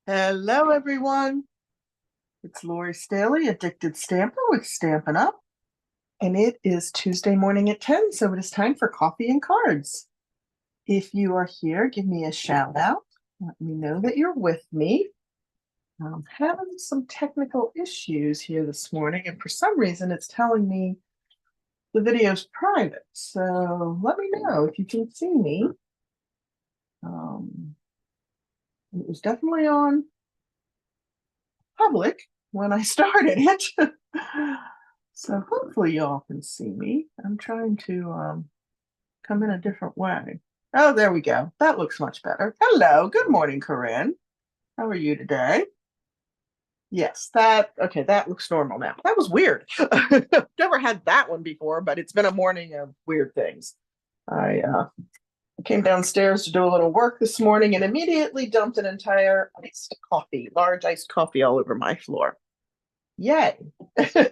Hello, everyone. It's Lori Staley, Addicted Stamper with Stampin' Up. And it is Tuesday morning at 10, so it is time for coffee and cards. If you are here, give me a shout out. Let me know that you're with me. I'm having some technical issues here this morning, and for some reason it's telling me the video's private. So let me know if you can see me. It was definitely on public when I started it. So hopefully y'all can see me. I'm trying to come in a different way. Oh, there we go. That looks much better. Hello. Good morning, Corinne. How are you today? Yes, okay, that looks normal now. That was weird. Never had that one before, but it's been a morning of weird things. I came downstairs to do a little work this morning and immediately dumped an entire large iced coffee all over my floor. Yay. So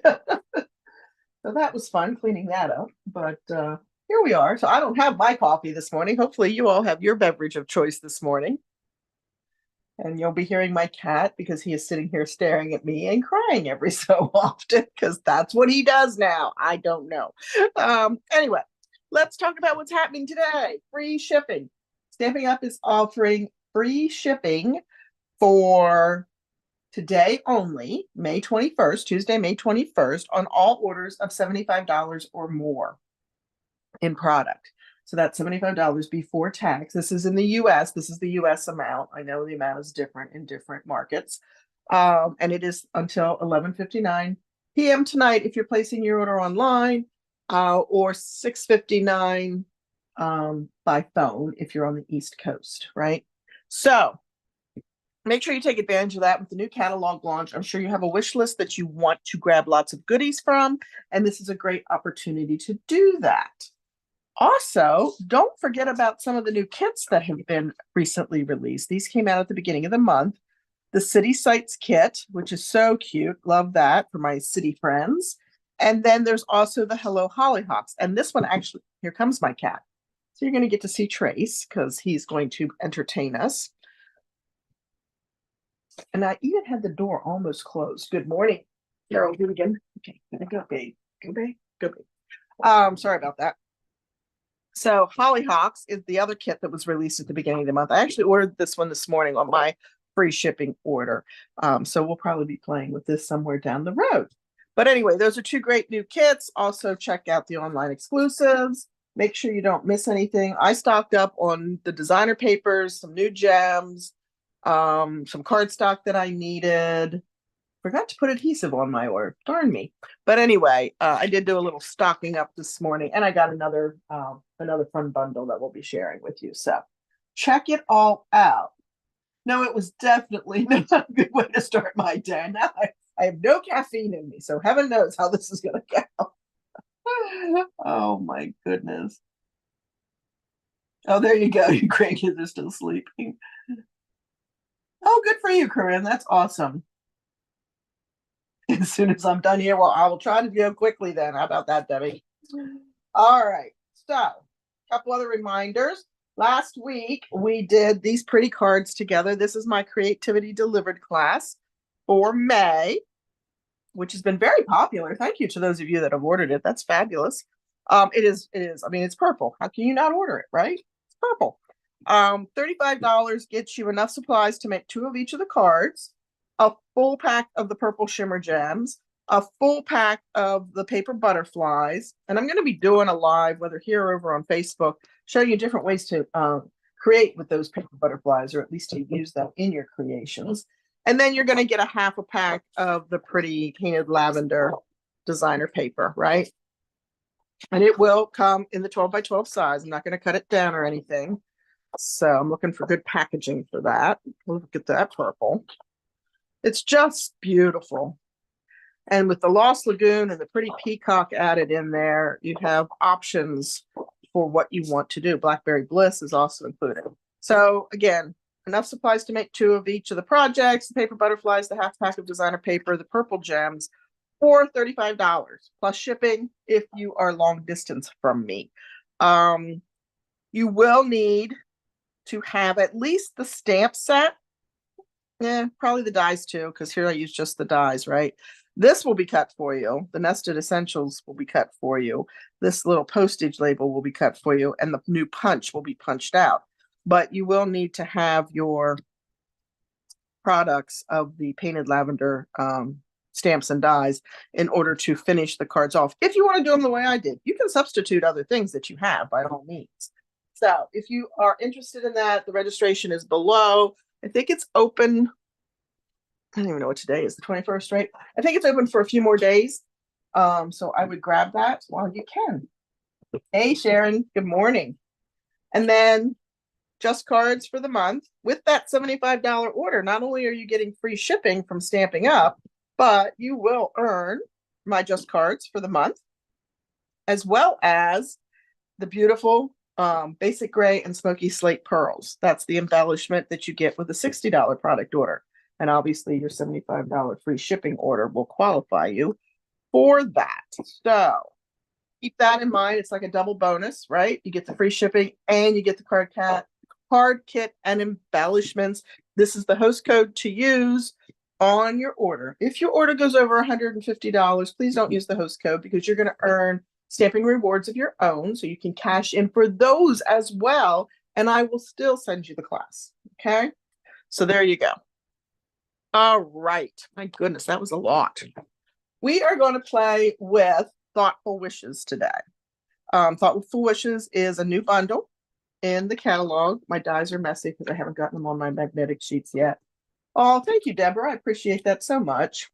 that was fun cleaning that up. But here we are. So I don't have my coffee this morning. Hopefully, you all have your beverage of choice this morning. And you'll be hearing my cat because he is sitting here staring at me and crying every so often because that's what he does now. I don't know. Anyway, let's talk about what's happening today. Free shipping. Stamping Up is offering free shipping for today only, May 21st, Tuesday, May 21st, on all orders of $75 or more in product. So that's $75 before tax. This is in the US. This is the US amount. I know the amount is different in different markets. And it is until 11:59 p.m. tonight if you're placing your order online, or 6:59 by phone if you're on the East Coast, right? So make sure you take advantage of that with the new catalog launch. I'm sure you have a wish list that you want to grab lots of goodies from, and this is a great opportunity to do that. Also, don't forget about some of the new kits that have been recently released. These came out at the beginning of the month. The City Sites kit, which is so cute. Love that for my city friends. And then there's also the Hello Hollyhocks. And this one actually, here comes my cat. So you're going to get to see Trace because he's going to entertain us. And I even had the door almost closed. Good morning, Carol Hooligan. Okay, gotta go, babe. Go, babe. Go, babe. Sorry about that. So Hollyhocks is the other kit that was released at the beginning of the month. I actually ordered this one this morning on my free shipping order. So we'll probably be playing with this somewhere down the road. But anyway, those are two great new kits. Also check out the online exclusives. Make sure you don't miss anything. I stocked up on the designer papers, some new gems, some cardstock that I needed. Forgot to put adhesive on my order. Darn me. But anyway, I did do a little stocking up this morning, and I got another fun bundle that we'll be sharing with you. So check it all out. No, it was definitely not a good way to start my day. Now I have no caffeine in me, so heaven knows how this is going to go. Oh my goodness. Oh, there you go. Your grandkids are still sleeping. Oh, good for you, Corinne. That's awesome. As soon as I'm done here, well, I will try to go quickly then. How about that, Debbie? All right. So, a couple other reminders. Last week, we did these pretty cards together. This is my Creativity Delivered class for May, which has been very popular. Thank you to those of you that have ordered it. That's fabulous. It is. I mean, it's purple. How can you not order it, right? It's purple. $35 gets you enough supplies to make 2 of each of the cards, a full pack of the Purple Shimmer Gems, a full pack of the paper butterflies. And I'm going to be doing a live, whether here or over on Facebook, showing you different ways to create with those paper butterflies, or at least to use them in your creations. And then you're going to get a half a pack of the pretty painted lavender designer paper, right? And it will come in the 12 by 12 size. I'm not going to cut it down or anything. So I'm looking for good packaging for that. Look at that purple. It's just beautiful. And with the Lost Lagoon and the pretty peacock added in there, you have options for what you want to do. Blackberry Bliss is also included. So again, enough supplies to make 2 of each of the projects, the paper butterflies, the half pack of designer paper, the purple gems, for $35 plus shipping if you are long distance from me. You will need to have at least the stamp set Yeah, probably the dies too, because here I use just the dies, right? This will be cut for you. The nested essentials will be cut for you. This little postage label will be cut for you, and the new punch will be punched out. But you will need to have your products of the painted lavender stamps and dies in order to finish the cards off. If you want to do them the way I did, you can substitute other things that you have by all means. So if you are interested in that, the registration is below. I think it's open. I don't even know what today is, the 21st, right? I think it's open for a few more days. So I would grab that while you can. Hey, Sharon, good morning. And then just cards for the month. With that $75 order, not only are you getting free shipping from Stampin' Up, but you will earn my just cards for the month, as well as the beautiful basic gray and smoky slate pearls. That's the embellishment that you get with a $60 product order. And obviously your $75 free shipping order will qualify you for that. So keep that in mind. It's like a double bonus, right? You get the free shipping and you get the card kit and embellishments. This is the host code to use on your order. If your order goes over $150, please don't use the host code, because you're going to earn stamping rewards of your own, so you can cash in for those as well, and I will still send you the class. Okay, so there you go. All right, my goodness, that was a lot. We are going to play with Thoughtful Wishes today. Thoughtful Wishes is a new bundle in the catalog. My dies are messy because I haven't gotten them on my magnetic sheets yet. Oh, thank you, Deborah. I appreciate that so much.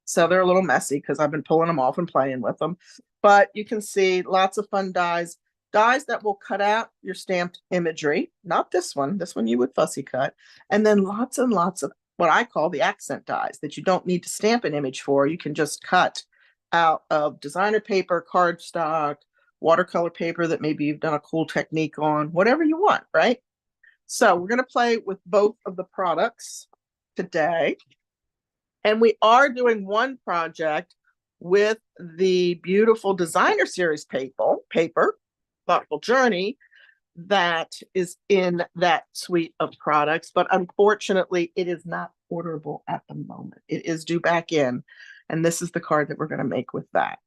So they're a little messy because I've been pulling them off and playing with them. But you can see lots of fun dies that will cut out your stamped imagery. Not this one. This one you would fussy cut. And then lots and lots of what I call the accent dies that you don't need to stamp an image for. You can just cut out of designer paper, cardstock, watercolor paper that maybe you've done a cool technique on, whatever you want, right? So we're going to play with both of the products today. And we are doing one project with the beautiful designer series paper, Thoughtful Journey, that is in that suite of products. But unfortunately, it is not orderable at the moment. It is due back in. And this is the card that we're going to make with that.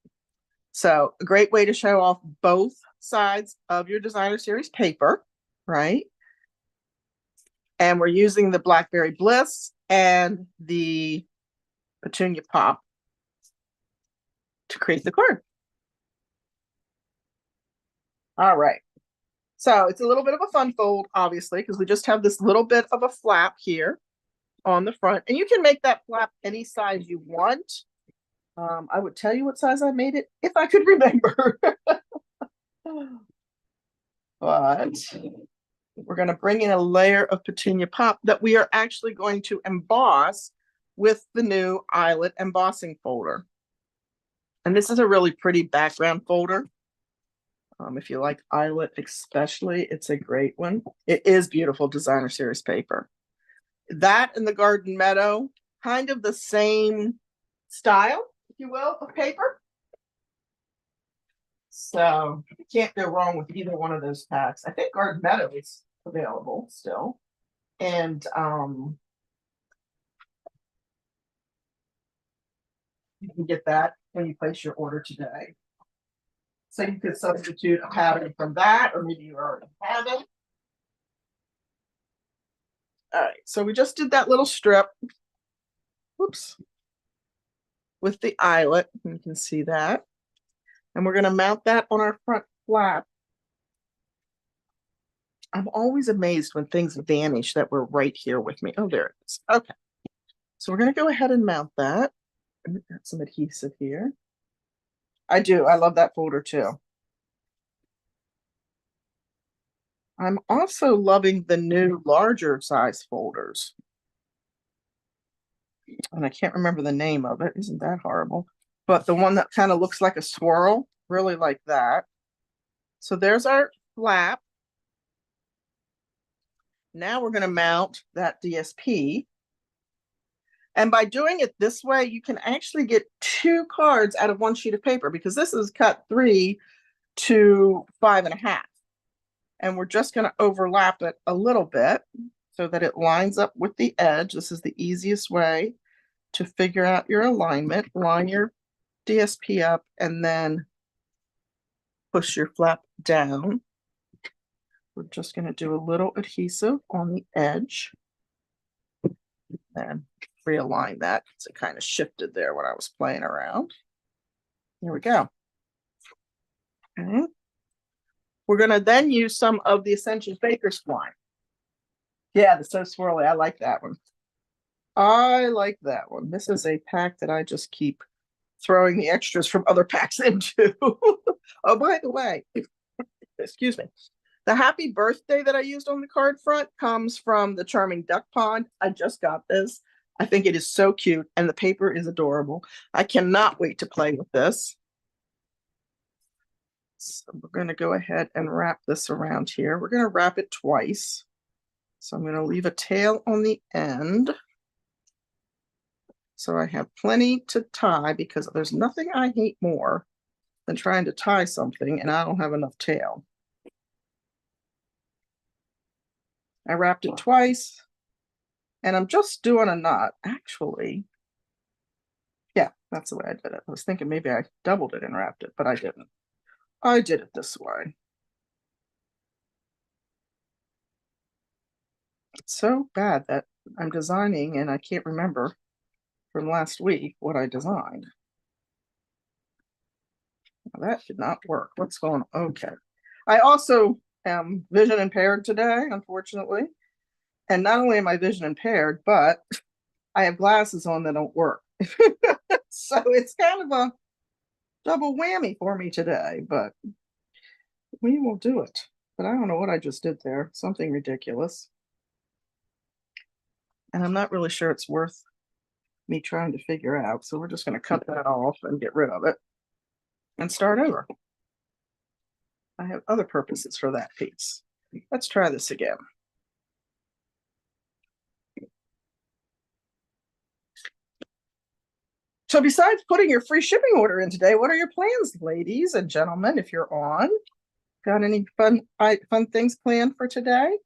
So a great way to show off both sides of your designer series paper, right? And we're using the Blackberry Bliss and the Petunia Pop to create the card. All right. So it's a little bit of a fun fold, obviously, because we just have this little bit of a flap here on the front. And you can make that flap any size you want. I would tell you what size I made it if I could remember. But we're going to bring in a layer of Petunia Pop that we are actually going to emboss with the new eyelet embossing folder. And this is a really pretty background folder. If you like eyelet especially, it's a great one. It is beautiful designer series paper. That and the Garden Meadow, kind of the same style, if you will, of paper. So you can't go wrong with either one of those packs. I think Garden Meadow is available still. And you can get that when you place your order today. So you could substitute a pattern from that, or maybe you already have it. All right, so we just did that little strip. Whoops. With the eyelet, you can see that. And we're going to mount that on our front flap. I'm always amazed when things vanish that were right here with me. Oh, there it is. Okay. So we're going to go ahead and mount that. We've got some adhesive here. I do. I love that folder too. I'm also loving the new larger size folders. And I can't remember the name of it. Isn't that horrible? But the one that kind of looks like a swirl, really like that. So there's our flap. Now we're going to mount that DSP. And by doing it this way, you can actually get 2 cards out of 1 sheet of paper, because this is cut 3 to 5.5. And we're just going to overlap it a little bit. so that it lines up with the edge. This is the easiest way to figure out your alignment. Line your DSP up and then push your flap down. We're just going to do a little adhesive on the edge. Then realign that because it kind of shifted there when I was playing around. There we go. Okay. We're going to then use some of the Essentials Baker's twine. Yeah, the So Swirly. I like that one. I like that one. This is a pack that I just keep throwing the extras from other packs into. Oh, by the way, excuse me. The happy birthday that I used on the card front comes from the Charming Duck Pond. I just got this. I think it is so cute and the paper is adorable. I cannot wait to play with this. So we're going to go ahead and wrap this around here. We're going to wrap it twice. So I'm going to leave a tail on the end. So I have plenty to tie because there's nothing I hate more than trying to tie something and I don't have enough tail. I wrapped it twice and I'm just doing a knot. Actually, yeah, that's the way I did it. I was thinking maybe I doubled it and wrapped it, but I didn't. I did it this way. It's so bad that I'm designing and I can't remember from last week what I designed. Well, that did not work. What's going on? Okay. I also am vision impaired today, unfortunately. And not only am I vision impaired, but I have glasses on that don't work. So it's kind of a double whammy for me today, but we will do it. But I don't know what I just did there. Something ridiculous. And I'm not really sure it's worth me trying to figure out. So we're just going to cut that off and get rid of it and start over. I have other purposes for that piece. Let's try this again. So besides putting your free shipping order in today, what are your plans, ladies and gentlemen, if you're on? Got any fun things planned for today?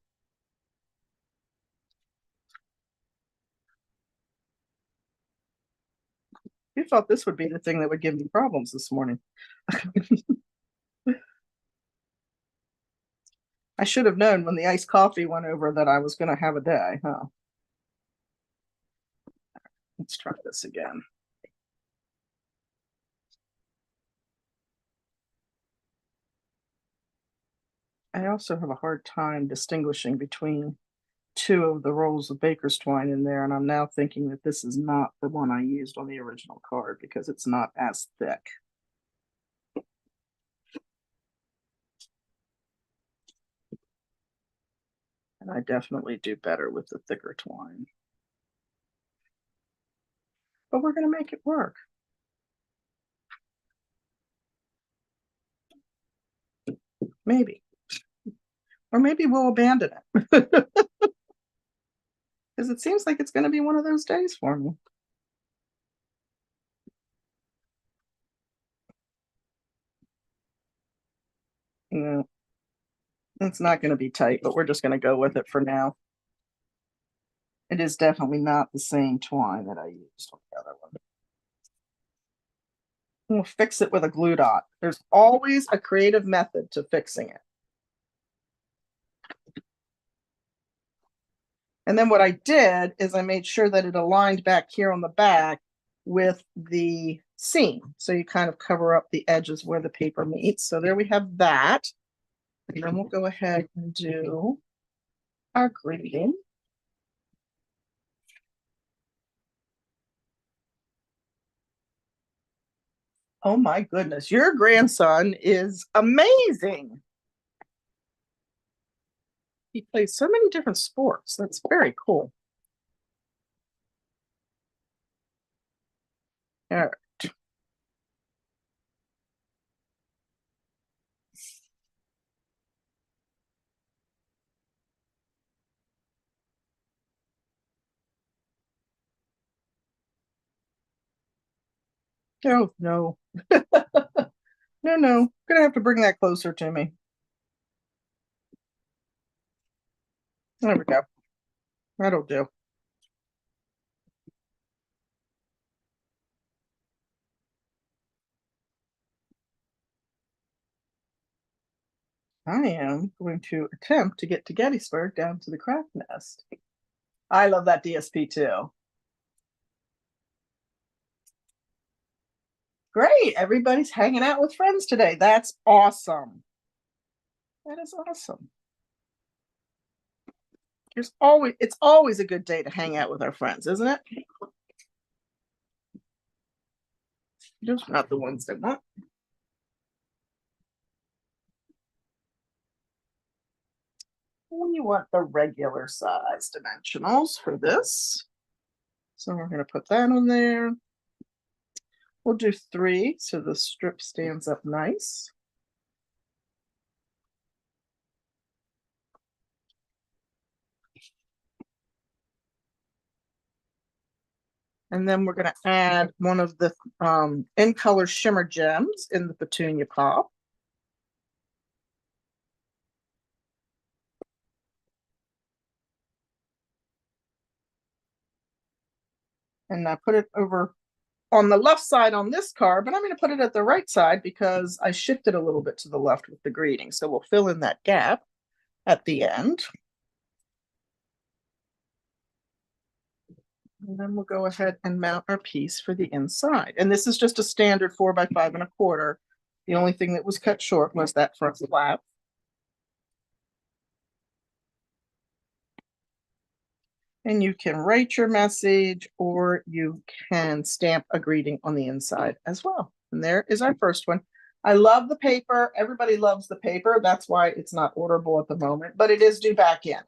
You thought this would be the thing that would give me problems this morning. I should have known when the iced coffee went over that I was going to have a day, huh? Let's try this again. I also have a hard time distinguishing between two of the rolls of baker's twine in there, and I'm now thinking that this is not the one I used on the original card because it's not as thick. And I definitely do better with the thicker twine. But we're going to make it work. Maybe. Or maybe we'll abandon it. Because it seems like it's going to be one of those days for me. Yeah. It's not going to be tight, but we're just going to go with it for now. It is definitely not the same twine that I used on the other one. We'll fix it with a glue dot. There's always a creative method to fixing it. And then what I did is I made sure that it aligned back here on the back with the seam. So you kind of cover up the edges where the paper meets. So there we have that. And then we'll go ahead and do our greeting. Oh my goodness, your grandson is amazing. He plays so many different sports. That's very cool. All right. Oh, no. No, no. Gonna have to bring that closer to me. There we go. That'll do. I am going to attempt to get to Gettysburg down to the craft nest. I love that DSP too. Great. Everybody's hanging out with friends today. That's awesome. That is awesome. It's always a good day to hang out with our friends, isn't it? Just not the ones that want. We want the regular size dimensionals for this. So we're going to put that on there. We'll do 3 so the strip stands up nice. And then we're going to add one of the in color shimmer gems in the petunia pop. And I put it over on the left side on this card, but I'm going to put it at the right side because I shifted a little bit to the left with the greeting. So we'll fill in that gap at the end. And then we'll go ahead and mount our piece for the inside. And this is just a standard 4 by 5 1/4. The only thing that was cut short was that front flap. And you can write your message or you can stamp a greeting on the inside as well. And there is our first one. I love the paper. Everybody loves the paper. That's why it's not orderable at the moment, but it is due back in.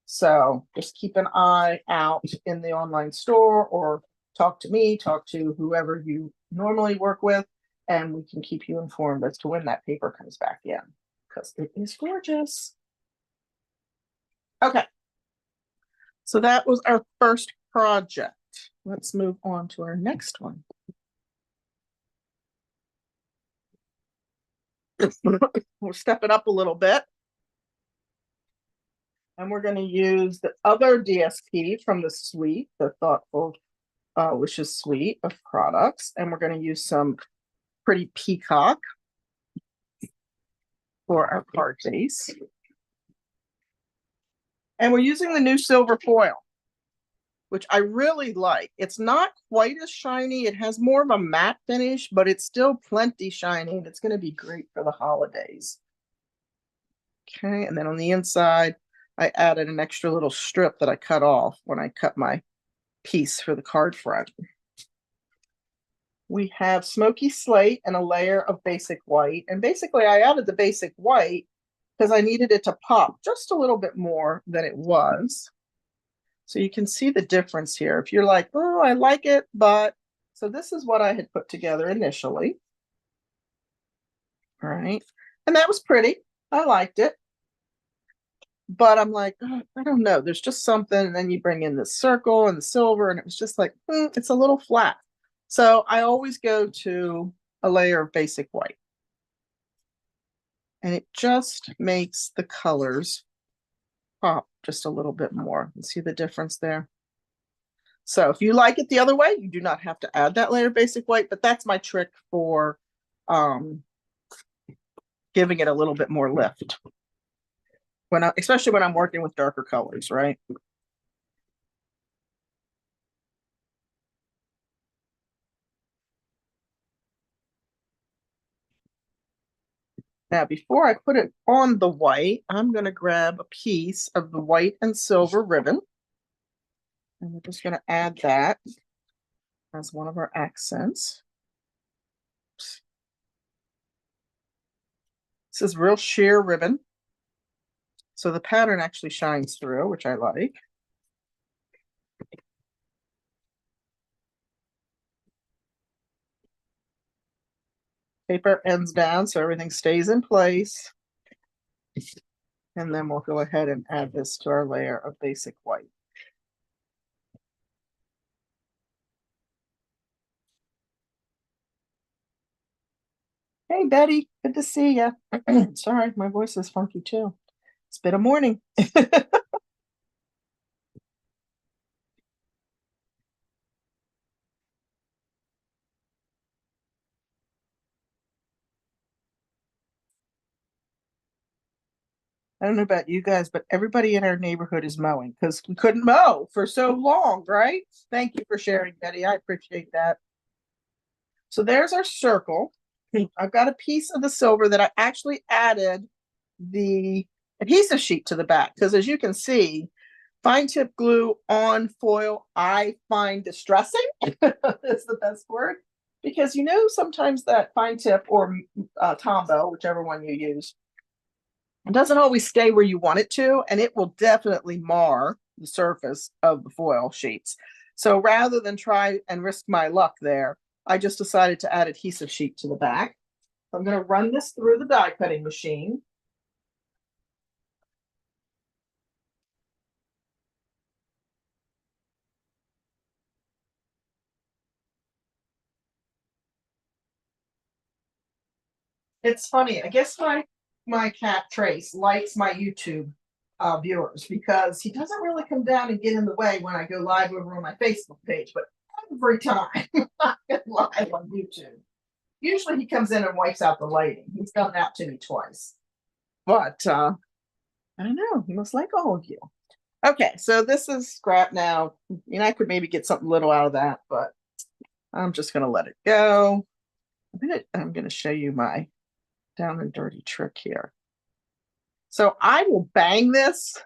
So just keep an eye out in the online store or talk to me, talk to whoever you normally work with, and we can keep you informed as to when that paper comes back in because it is gorgeous. Okay. So that was our first project. Let's move on to our next one. We'll step it up a little bit. And we're going to use the other DSP from the suite, the Thoughtful Wishes suite of products. And we're going to use some pretty peacock for our card base. And we're using the new silver foil, which I really like. It's not quite as shiny. It has more of a matte finish, but it's still plenty shiny. And it's going to be great for the holidays. Okay, and then on the inside, I added an extra little strip that I cut off when I cut my piece for the card front. We have smoky slate and a layer of basic white. And basically, I added the basic white because I needed it to pop just a little bit more than it was. So you can see the difference here. If you're like, oh, I like it, but so this is what I had put together initially. All right. And that was pretty. I liked it. But I'm like, oh, I don't know. There's just something. And then you bring in the circle and the silver, and it was just like, it's a little flat. So I always go to a layer of basic white. And it just makes the colors pop just a little bit more. You see the difference there? So if you like it the other way, you do not have to add that layer of basic white, but that's my trick for giving it a little bit more lift. Especially when I'm working with darker colors, right? Now, before I put it on the white, I'm going to grab a piece of the white and silver ribbon. And we're just going to add that as one of our accents. Oops. This is real sheer ribbon. So the pattern actually shines through, which I like. Paper ends down so everything stays in place. And then we'll go ahead and add this to our layer of basic white. Hey, Betty, good to see you. Sorry, my voice is funky too. It's been a morning. I don't know about you guys, but everybody in our neighborhood is mowing because we couldn't mow for so long, right? Thank you for sharing, Betty. I appreciate that. So there's our circle. I've got a piece of the silver that I actually added the adhesive sheet to the back because, as you can see, fine tip glue on foil I find distressing is the best word, because sometimes that fine tip or Tombow, whichever one you use, it doesn't always stay where you want it to, and it will definitely mar the surface of the foil sheets. So rather than try and risk my luck there, I just decided to add adhesive sheet to the back. So I'm going to run this through the die cutting machine. It's funny. I guess my cat Trace likes my YouTube viewers because he doesn't really come down and get in the way when I go live over on my Facebook page. But every time I get live on YouTube, usually he comes in and wipes out the lighting. He's done that to me twice. But I don't know. He must like all of you. Okay, so this is scrap now. I could maybe get something little out of that, but I'm just gonna let it go. I'm gonna show you my down and dirty trick here. So I will bang this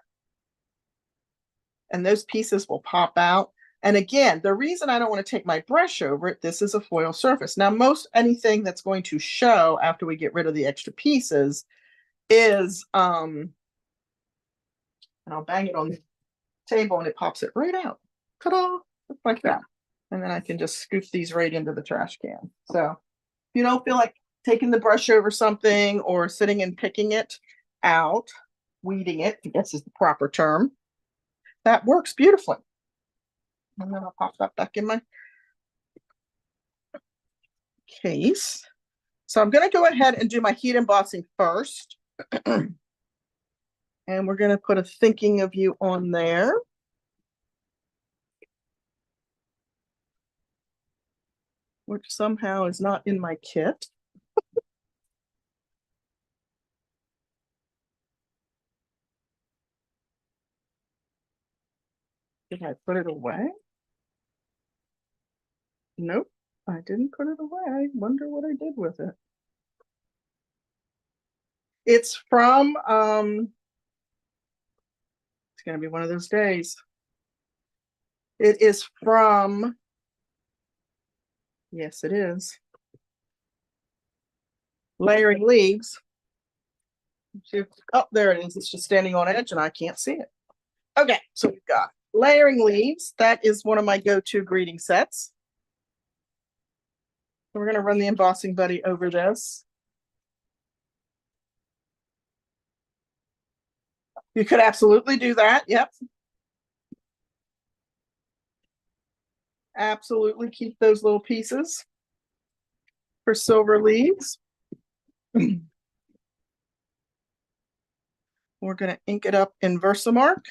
and those pieces will pop out. And again, the reason I don't want to take my brush over it, this is a foil surface. Now, most anything that's going to show after we get rid of the extra pieces is, and I'll bang it on the table and it pops it right out. Ta-da, just like that. And then I can just scoop these right into the trash can. So if you don't feel like taking the brush over something or sitting and picking it out, weeding it, I guess is the proper term, that works beautifully. And then I'll pop that back in my case. So I'm going to go ahead and do my heat embossing first. And we're going to put a thinking of you on there. Which somehow is not in my kit. Did I put it away? Nope, I didn't put it away. I wonder what I did with it. It's from, it's going to be one of those days. It is from, yes, it is. Layering Leaves. Oh, there it is. It's just standing on edge and I can't see it. Okay, so we've got Layering Leaves. That is one of my go-to greeting sets. So we're going to run the embossing buddy over this. You could absolutely do that. Yep. Absolutely keep those little pieces for silver leaves. We're going to ink it up in Versamark.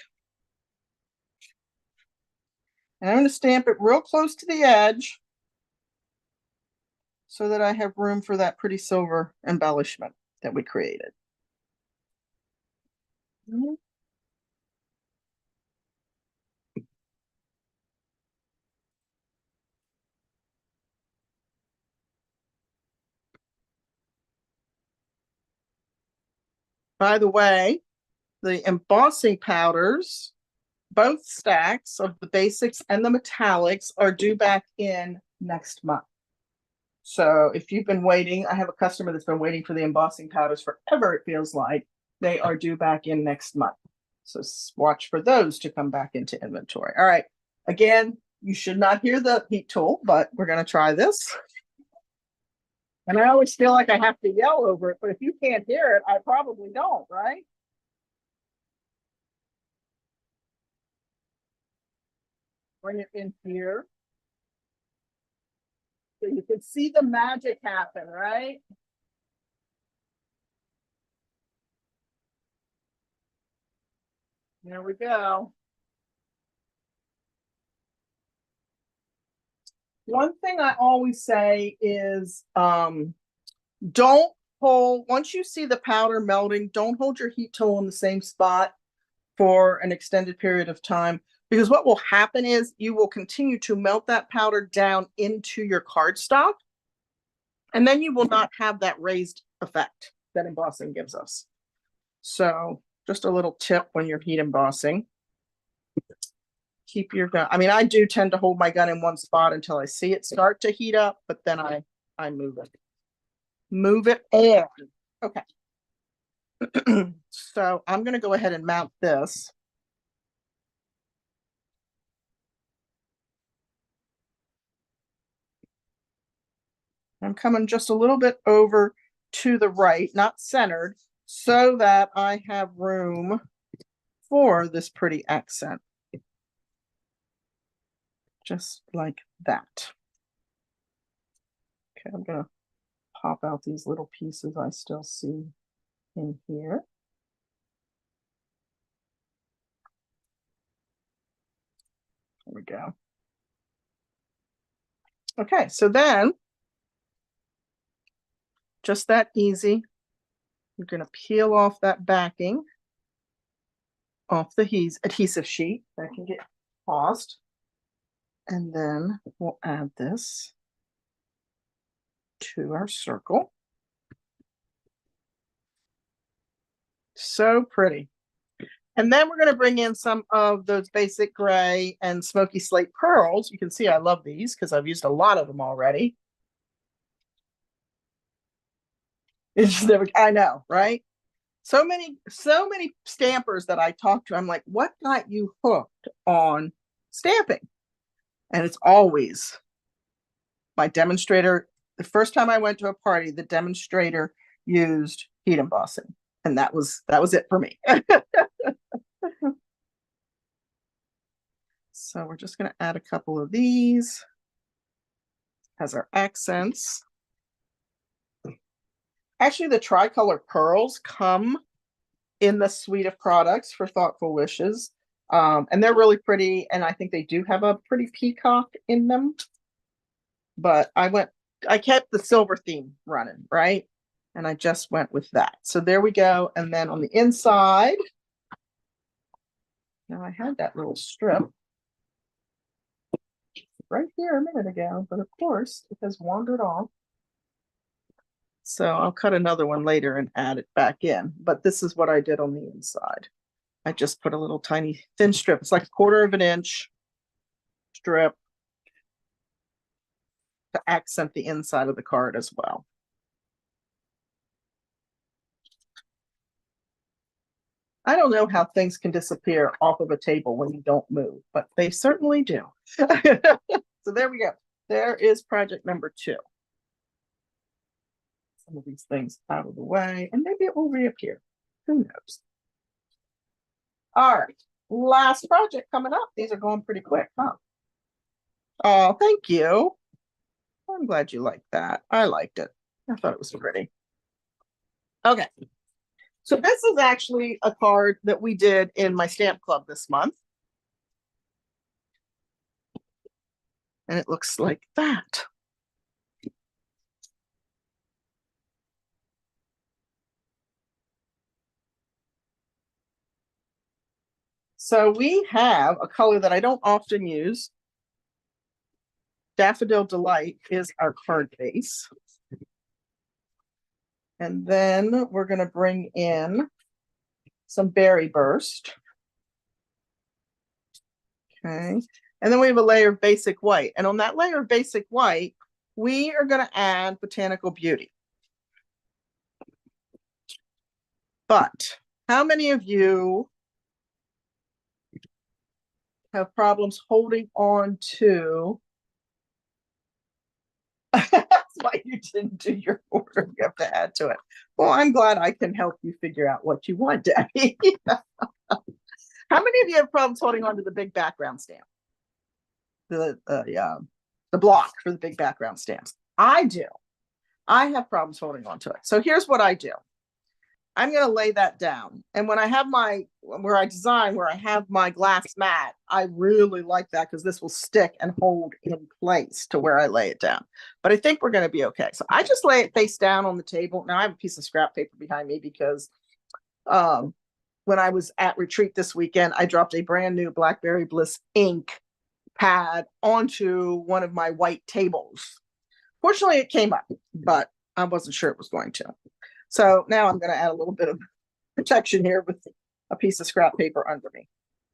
And I'm going to stamp it real close to the edge so that I have room for that pretty silver embellishment that we created. By the way, the embossing powders, both stacks of the basics and the metallics, are due back in next month. So if you've been waiting, I have a customer that's been waiting for the embossing powders forever, it feels like. They are due back in next month. So watch for those to come back into inventory. All right. Again, you should not hear the heat tool, but we're going to try this. And I always feel like I have to yell over it, but if you can't hear it, I probably don't, right? Bring it in here. So you can see the magic happen, right? There we go. One thing I always say is don't once you see the powder melting, don't hold your heat tool in the same spot for an extended period of time, because what will happen is you will continue to melt that powder down into your cardstock, and then you will not have that raised effect that embossing gives us. So just a little tip when you're heat embossing. Keep your gun. I mean, I do tend to hold my gun in one spot until I see it start to heat up, but then I move it. Move it on. Okay. So I'm going to go ahead and mount this. I'm coming just a little bit over to the right, not centered, so that I have room for this pretty accent. Just like that. Okay, I'm going to pop out these little pieces I still see in here. There we go. Okay, so then, just that easy, you're going to peel off that backing off the adhesive sheet that can get paused. And then we'll add this to our circle. So pretty. And then we're going to bring in some of those basic gray and smoky slate pearls. You can see I love these because I've used a lot of them already. It's just never, I know, right? So many stampers that I talk to, I'm like, what got you hooked on stamping? And it's always my demonstrator. The first time I went to a party, the demonstrator used heat embossing, and that was it for me. So we're just going to add a couple of these as our accents. Actually, the tricolor pearls come in the suite of products for Thoughtful Wishes. And they're really pretty, and I think they do have a pretty peacock in them. But I kept the silver theme running, right? And I just went with that. So there we go. And then on the inside, now I had that little strip right here a minute ago, but of course it has wandered off. So I'll cut another one later and add it back in. But this is what I did on the inside. I just put a little tiny thin strip. It's like a 1/4 of an inch strip to accent the inside of the card as well. I don't know how things can disappear off of a table when you don't move, but they certainly do. So there we go. There is project number 2. Some of these things out of the way, and maybe it will reappear. Who knows? All right, last project coming up. These are going pretty quick, huh? Oh, thank you. I'm glad you liked that. I liked it. I thought it was pretty. Okay. So this is actually a card that we did in my stamp club this month. And it looks like that. So we have a color that I don't often use. Daffodil Delight is our card base. And then we're going to bring in some Berry Burst. Okay. And then we have a layer of basic white. And on that layer of basic white, we are going to add Botanical Beauty. But how many of you have problems holding on to? That's why you didn't do your order. You have to add to it. Well, I'm glad I can help you figure out what you want, Debbie. How many of you have problems holding on to the big background stamp? The block for the big background stamps. I do. I have problems holding on to it. So here's what I do. I'm going to lay that down. And when I have where I have my glass mat, I really like that because this will stick and hold in place to where I lay it down. But I think we're going to be okay. So I just lay it face down on the table. Now I have a piece of scrap paper behind me because when I was at retreat this weekend, I dropped a brand new Blackberry Bliss ink pad onto one of my white tables. Fortunately, it came up, but I wasn't sure it was going to. So now I'm going to add a little bit of protection here with a piece of scrap paper under me.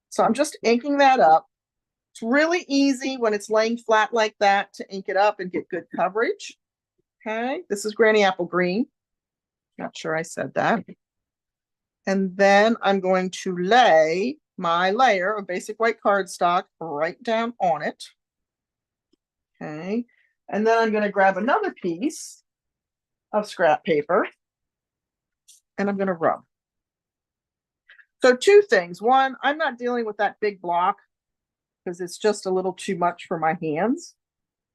So I'm just inking that up. It's really easy when it's laying flat like that to ink it up and get good coverage. Okay, this is Granny Apple Green. Not sure I said that. And then I'm going to lay my layer of basic white cardstock right down on it. Okay, and then I'm going to grab another piece of scrap paper and I'm going to rub. So two things. One, I'm not dealing with that big block because it's just a little too much for my hands.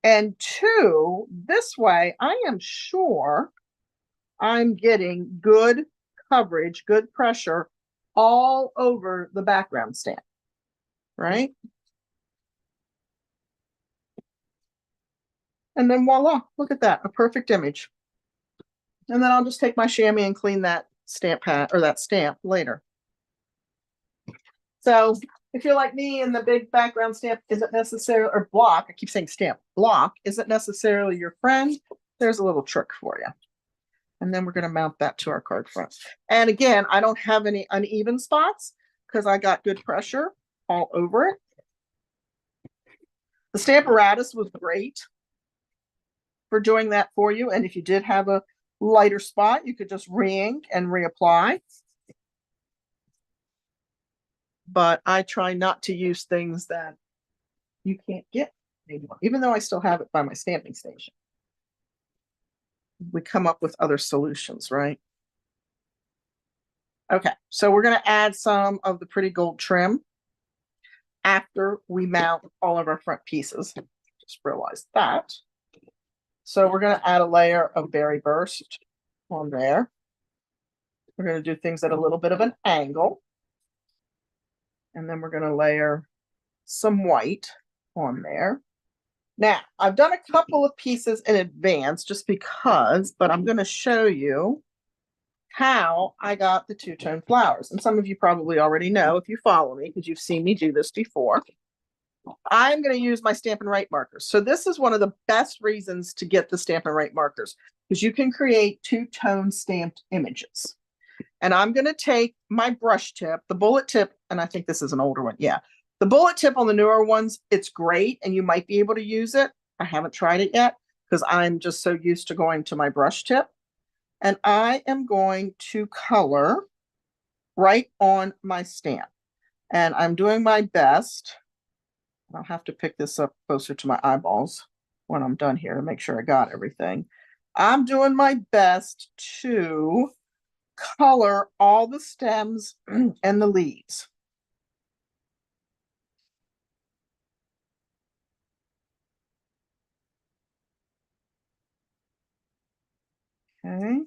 And two, this way I am sure I'm getting good coverage, good pressure all over the background stamp, right? And then voila, look at that, a perfect image. And then I'll just take my chamois and clean that stamp pad or that stamp later. So if you're like me and the big background stamp isn't necessarily, or block, I keep saying stamp, block isn't necessarily your friend, there's a little trick for you. And then we're going to mount that to our card front. And again, I don't have any uneven spots because I got good pressure all over it. The Stamparatus was great for doing that for you. And if you did have a lighter spot, you could just re-ink and reapply. But I try not to use things that you can't get anymore, even though I still have it by my stamping station. We come up with other solutions, right? Okay, so we're going to add some of the pretty gold trim after we mount all of our front pieces. Just realized that. So we're going to add a layer of Berry Burst on there. We're going to do things at a little bit of an angle. And then we're going to layer some white on there. Now, I've done a couple of pieces in advance just because, but I'm going to show you how I got the two-tone flowers. And some of you probably already know if you follow me because you've seen me do this before. I'm going to use my Stampin' Write markers. So this is one of the best reasons to get the Stampin' Write markers because you can create two-tone stamped images. And I'm going to take my brush tip, the bullet tip, and I think this is an older one. Yeah. The bullet tip on the newer ones, it's great and you might be able to use it. I haven't tried it yet because I'm just so used to going to my brush tip. And I am going to color right on my stamp. And I'm doing my best. I'll have to pick this up closer to my eyeballs when I'm done here to make sure I got everything. I'm doing my best to color all the stems and the leaves. Okay.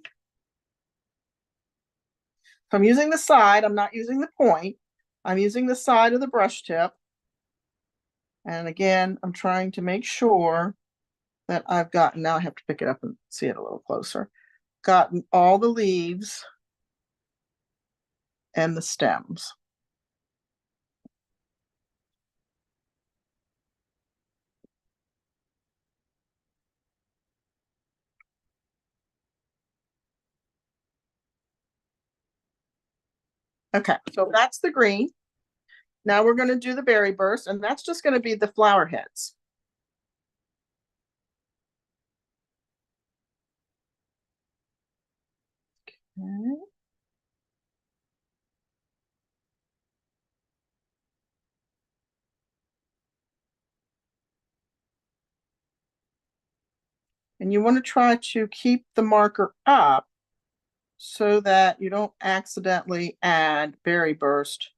So I'm using the side, I'm not using the point. I'm using the side of the brush tip. And again, I'm trying to make sure that I've gotten, now I have to pick it up and see it a little closer, gotten all the leaves and the stems. Okay, so that's the green. Now we're going to do the berry burst, and that's just going to be the flower heads. Okay. And you want to try to keep the marker up so that you don't accidentally add berry burst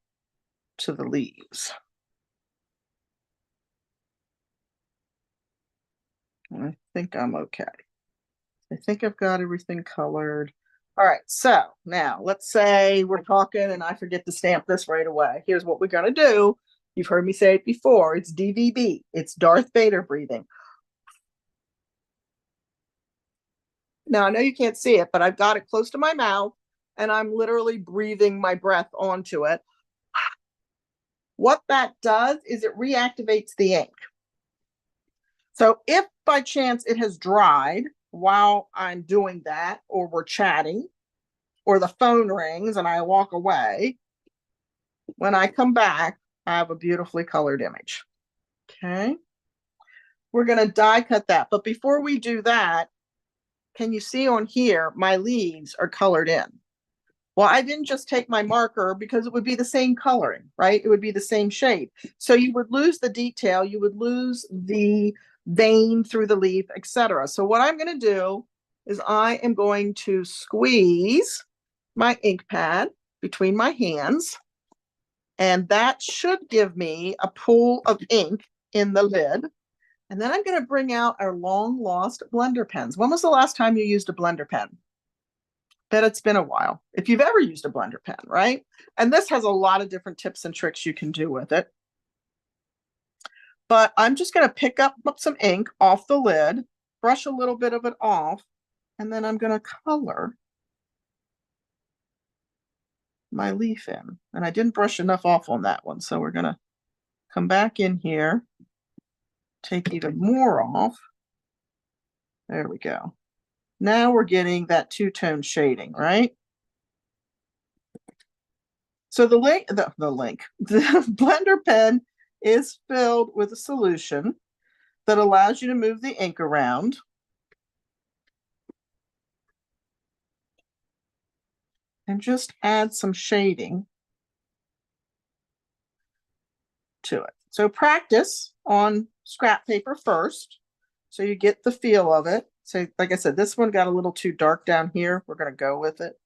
to the leaves. And I think I'm okay. I think I've got everything colored. All right, so now let's say we're talking and I forget to stamp this right away. Here's what we're going to do. You've heard me say it before. It's DVB. It's Darth Vader breathing. Now, I know you can't see it, but I've got it close to my mouth and I'm literally breathing my breath onto it. What that does is it reactivates the ink. So if by chance it has dried while I'm doing that, or we're chatting, or the phone rings and I walk away, when I come back, I have a beautifully colored image. Okay. We're going to die cut that. But before we do that, can you see on here, my leaves are colored in? Well, I didn't just take my marker because it would be the same coloring, right? It would be the same shade. So you would lose the detail, you would lose the vein through the leaf, etc. So what I'm going to do is I am going to squeeze my ink pad between my hands, and that should give me a pool of ink in the lid. And then I'm going to bring out our long lost blender pens. When was the last time you used a blender pen? Bet it's been a while. If you've ever used a blender pen, right? And this has a lot of different tips and tricks you can do with it. But I'm just going to pick up some ink off the lid, brush a little bit of it off, and then I'm going to color my leaf in. And I didn't brush enough off on that one, so we're going to come back in here, take even more off. There we go. Now we're getting that two-tone shading, right? So the blender pen is filled with a solution that allows you to move the ink around. And just add some shading to it. So practice on scrap paper first, so you get the feel of it. So like I said, this one got a little too dark down here. We're going to go with it.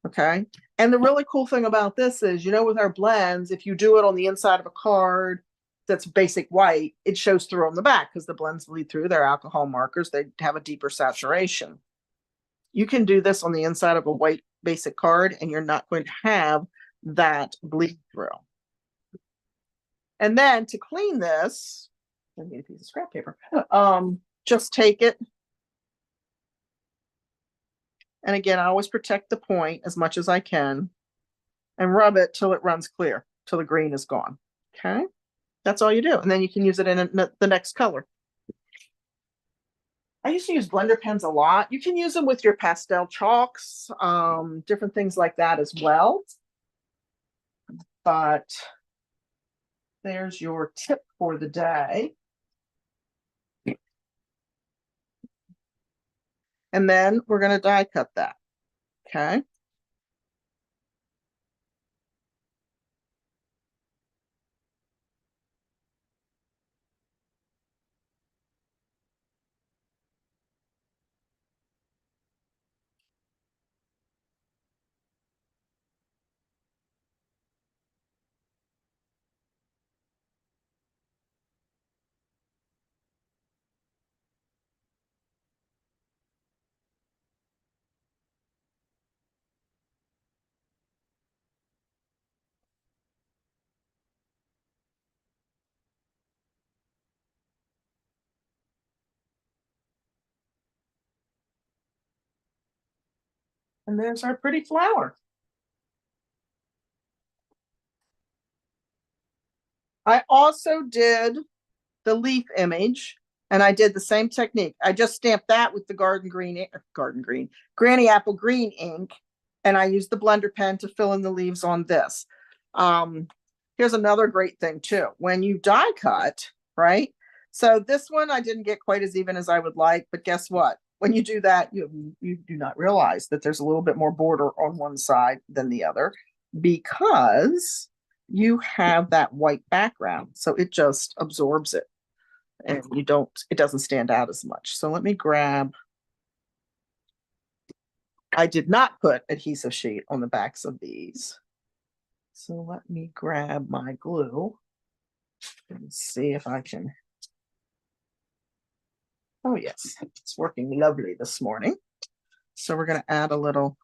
Okay. And the really cool thing about this is, you know, with our blends, if you do it on the inside of a card that's basic white, it shows through on the back because the blends bleed through. They're alcohol markers. They have a deeper saturation. You can do this on the inside of a white basic card and you're not going to have that bleed through. And then to clean this, I need a piece of scrap paper. Just take it. And again, I always protect the point as much as I can and rub it till it runs clear, till the green is gone. Okay. That's all you do. And then you can use it in the next color. I used to use blender pens a lot. You can use them with your pastel chalks, different things like that as well. But there's your tip for the day. And then we're going to die cut that. Okay. And there's our pretty flower. I also did the leaf image, and I did the same technique. I just stamped that with the granny apple green ink, and I used the blender pen to fill in the leaves on this. Here's another great thing too. When you die cut, right? So this one I didn't get quite as even as I would like, but guess what? When you do that, you do not realize that there's a little bit more border on one side than the other because you have that white background. So it just absorbs it and it doesn't stand out as much. So let me grab, I did not put adhesive sheet on the backs of these. So let me grab my glue and see if I can. Oh yes, it's working lovely this morning. So we're going to add a little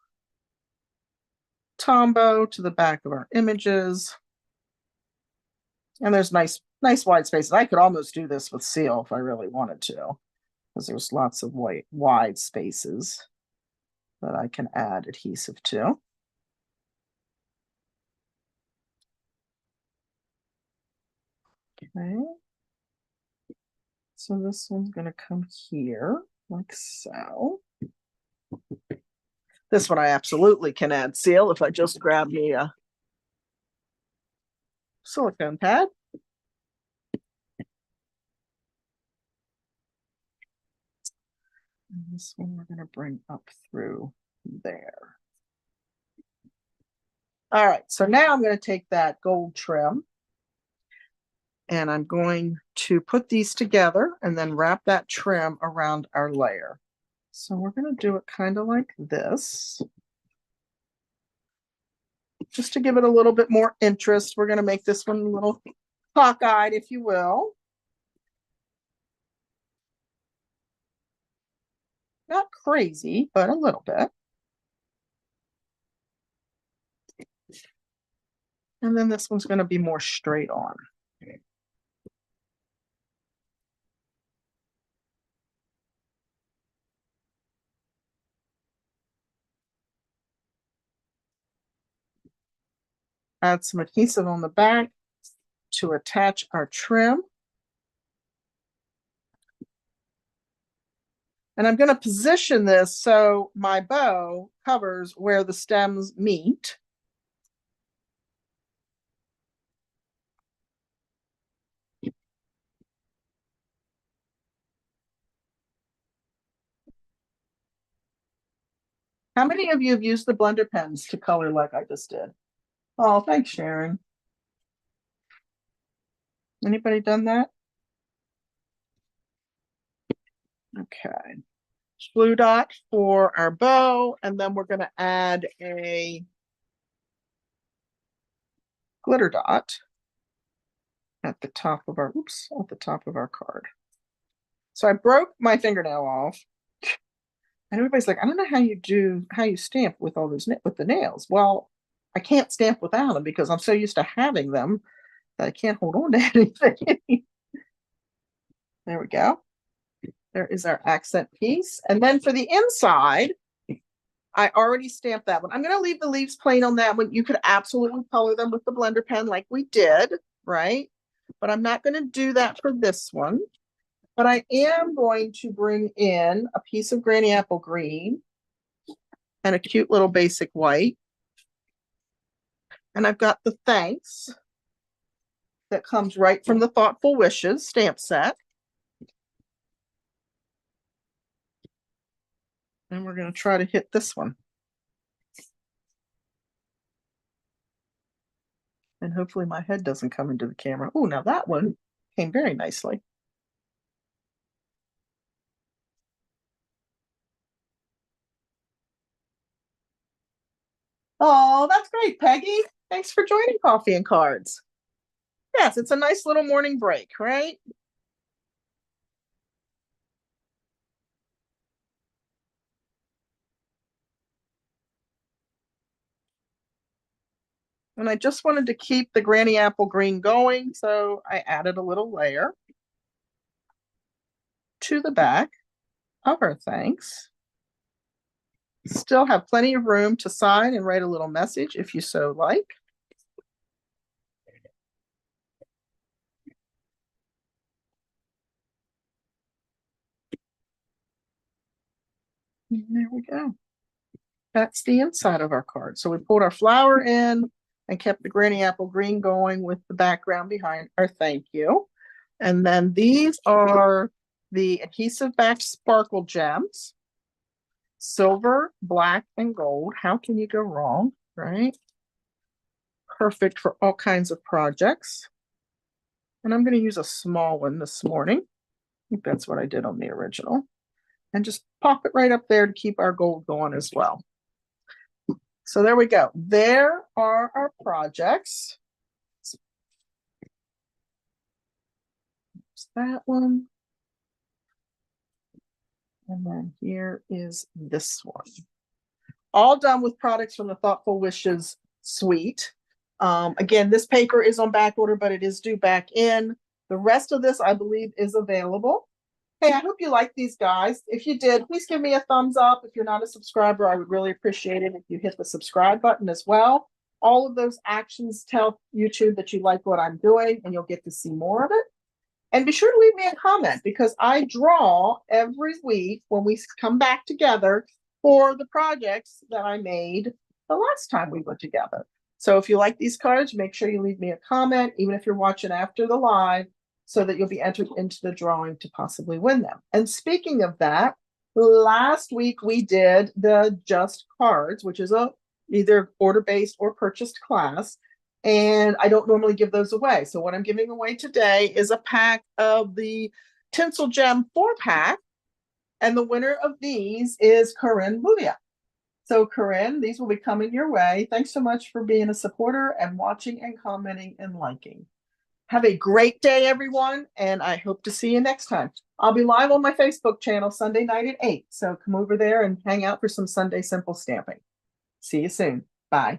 tombow to the back of our images. And there's nice wide spaces. I could almost do this with seal if I really wanted to, because there's lots of wide spaces that I can add adhesive to. Okay. So this one's going to come here like so. This one I absolutely can add seal if I just grab me a silicone pad. And this one we're going to bring up through there. All right, so now I'm going to take that gold trim and I'm going to put these together and then wrap that trim around our layer. So we're going to do it kind of like this. Just to give it a little bit more interest, we're going to make this one a little cockeyed, if you will. Not crazy, but a little bit. And then this one's going to be more straight on. Add some adhesive on the back to attach our trim. And I'm going to position this so my bow covers where the stems meet. How many of you have used the blender pens to color like I just did? Oh, thanks, Sharon. Anybody done that? Okay. Blue dot for our bow, and then we're going to add a glitter dot at the top of our, at the top of our card. So I broke my fingernail off. And everybody's like, I don't know how you stamp with all those, with the nails. Well, I can't stamp without them because I'm so used to having them that I can't hold on to anything. There we go. There is our accent piece. And then for the inside, I already stamped that one. I'm going to leave the leaves plain on that one. You could absolutely color them with the blender pen like we did, right? But I'm not going to do that for this one. But I am going to bring in a piece of Granny Apple Green and a cute little basic white. And I've got the thanks that comes right from the Thoughtful Wishes stamp set. And we're going to try to hit this one. And hopefully my head doesn't come into the camera. Oh, now that one came very nicely. Oh, that's great, Peggy. Thanks for joining Coffee and Cards. Yes, it's a nice little morning break, right? And I just wanted to keep the Granny Apple Green going, so I added a little layer to the back of our thanks. Still have plenty of room to sign and write a little message if you so like. And there we go. That's the inside of our card. So we pulled our flower in and kept the Granny Apple Green going with the background behind our thank you. And then these are the adhesive back sparkle gems. Silver, black, and gold. How can you go wrong, right? Perfect for all kinds of projects. And I'm going to use a small one this morning. I think that's what I did on the original. And just pop it right up there to keep our gold going as well. So there we go. There are our projects. There's that one. And then here is this one. All done with products from the Thoughtful Wishes suite. Again, this paper is on back order, but it is due back in. The rest of this, I believe, is available. Hey, I hope you like these guys. If you did, please give me a thumbs up. If you're not a subscriber, I would really appreciate it if you hit the subscribe button as well. All of those actions tell YouTube that you like what I'm doing, and you'll get to see more of it. And be sure to leave me a comment, because I draw every week when we come back together for the projects that I made the last time we were together. So if you like these cards, make sure you leave me a comment, even if you're watching after the live, so that you'll be entered into the drawing to possibly win them. And speaking of that, last week we did the Just Cards, which is a either order-based or purchased class. And I don't normally give those away. So what I'm giving away today is a pack of the Tinsel Gem 4-pack. And the winner of these is Corinne Boudia. So Corinne, these will be coming your way. Thanks so much for being a supporter and watching and commenting and liking. Have a great day, everyone, and I hope to see you next time. I'll be live on my Facebook channel Sunday night at 8, so come over there and hang out for some Sunday Simple stamping. See you soon. Bye.